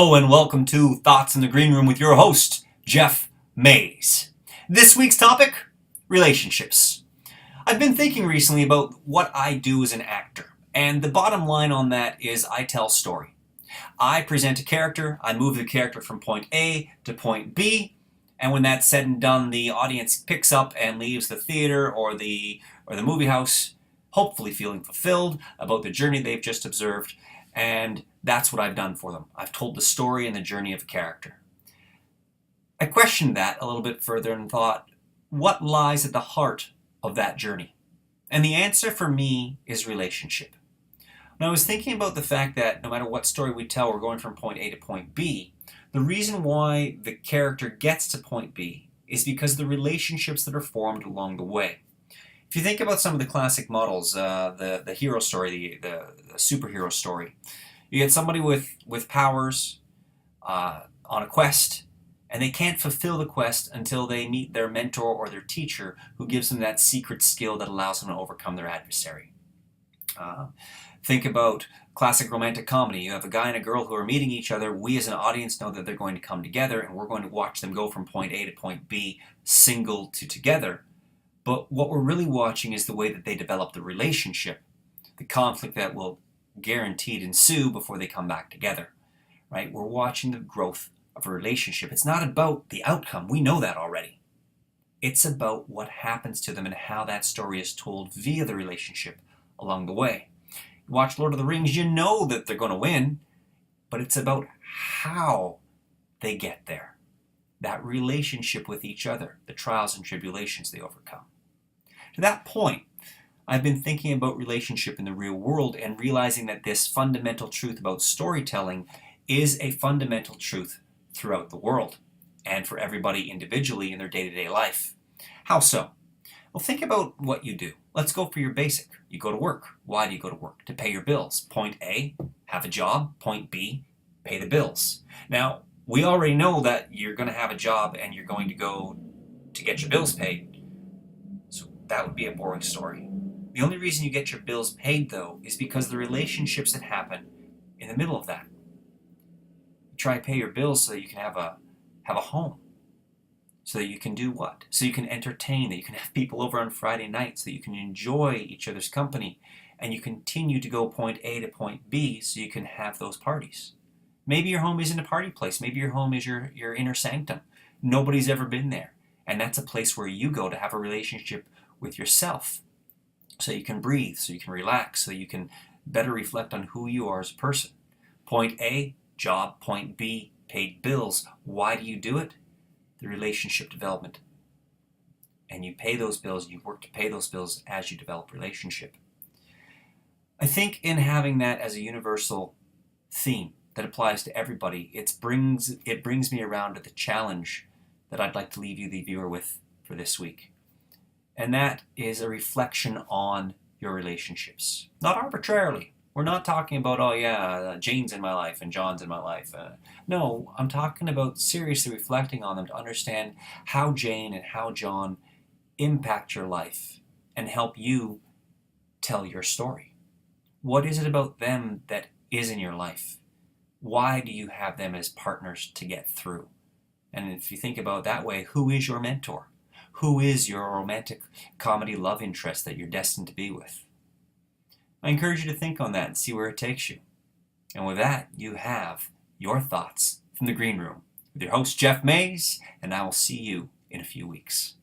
Hello and welcome to Thoughts in the Green Room with your host, Jeff Mays. This week's topic, relationships. I've been thinking recently about what I do as an actor, and the bottom line on that is I tell story. I present a character, I move the character from point A to point B, and when that's said and done, the audience picks up and leaves the theater or the movie house, hopefully feeling fulfilled about the journey they've just observed, and that's what I've done for them. I've told the story and the journey of a character. I questioned that a little bit further and thought, what lies at the heart of that journey? And the answer for me is relationship. When I was thinking about the fact that no matter what story we tell, we're going from point A to point B, the reason why the character gets to point B is because of the relationships that are formed along the way. If you think about some of the classic models, the hero story, the superhero story, you get somebody with powers on a quest, and they can't fulfill the quest until they meet their mentor or their teacher who gives them that secret skill that allows them to overcome their adversary. Think about classic romantic comedy. You have a guy and a girl who are meeting each other. We as an audience know that they're going to come together, and we're going to watch them go from point A to point B, single to together. But what we're really watching is the way that they develop the relationship, the conflict that will guaranteed ensue before they come back together, right? We're watching the growth of a relationship. It's not about the outcome. We know that already. It's about what happens to them and how that story is told via the relationship along the way. You watch Lord of the Rings, you know that they're going to win, but it's about how they get there. That relationship with each other, the trials and tribulations they overcome. To that point, I've been thinking about relationship in the real world and realizing that this fundamental truth about storytelling is a fundamental truth throughout the world and for everybody individually in their day-to-day life. How so? Well, think about what you do. Let's go for your basic. You go to work. Why do you go to work? To pay your bills. Point A, have a job. Point B, pay the bills. Now, we already know that you're going to have a job and you're going to go to get your bills paid. So that would be a boring story. The only reason you get your bills paid, though, is because of the relationships that happen in the middle of that. You try to pay your bills so that you can have a home. So that you can do what? So you can entertain, that you can have people over on Friday nights, that you can enjoy each other's company, and you continue to go point A to point B so you can have those parties. Maybe your home isn't a party place. Maybe your home is your inner sanctum. Nobody's ever been there. And that's a place where you go to have a relationship with yourself. So you can breathe, so you can relax, so you can better reflect on who you are as a person. Point A, job. Point B, paid bills. Why do you do it? The relationship development. And you pay those bills, you work to pay those bills as you develop relationship. I think in having that as a universal theme that applies to everybody, it brings me around to the challenge that I'd like to leave you, the viewer, with for this week. And that is a reflection on your relationships. Not arbitrarily. We're not talking about, Jane's in my life and John's in my life. No, I'm talking about seriously reflecting on them to understand how Jane and how John impact your life and help you tell your story. What is it about them that is in your life? Why do you have them as partners to get through? And if you think about it that way, who is your mentor? Who is your romantic comedy love interest that you're destined to be with? I encourage you to think on that and see where it takes you. And with that, you have your thoughts from the Green Room with your host, Jeff Mays, and I will see you in a few weeks.